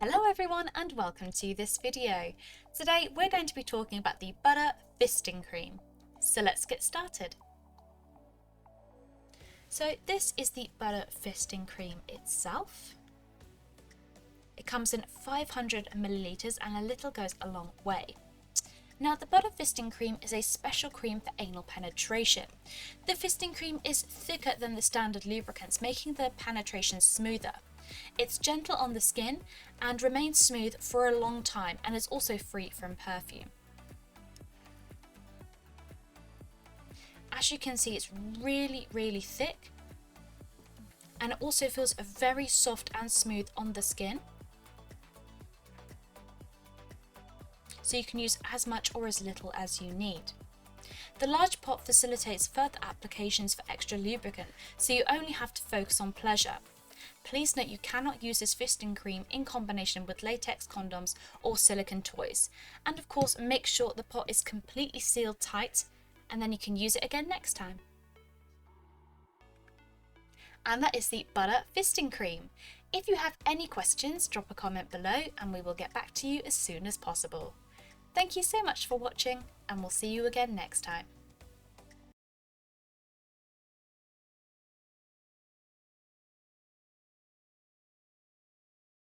Hello everyone and welcome to this video. Today we're going to be talking about the BUTTR Fisting Cream. So let's get started. So this is the BUTTR Fisting Cream itself. It comes in 500 milliliters and a little goes a long way. Now the BUTTR Fisting Cream is a special cream for anal penetration. The fisting cream is thicker than the standard lubricants, making the penetration smoother. It's gentle on the skin and remains smooth for a long time, and is also free from perfume. As you can see, it's really thick, and it also feels very soft and smooth on the skin. So you can use as much or as little as you need. The large pot facilitates further applications for extra lubricant, so you only have to focus on pleasure. Please note you cannot use this fisting cream in combination with latex condoms or silicone toys. And of course, make sure the pot is completely sealed tight, and then you can use it again next time. And that is the BUTTR Fisting Cream. If you have any questions, drop a comment below and we will get back to you as soon as possible. Thank you so much for watching, and we'll see you again next time.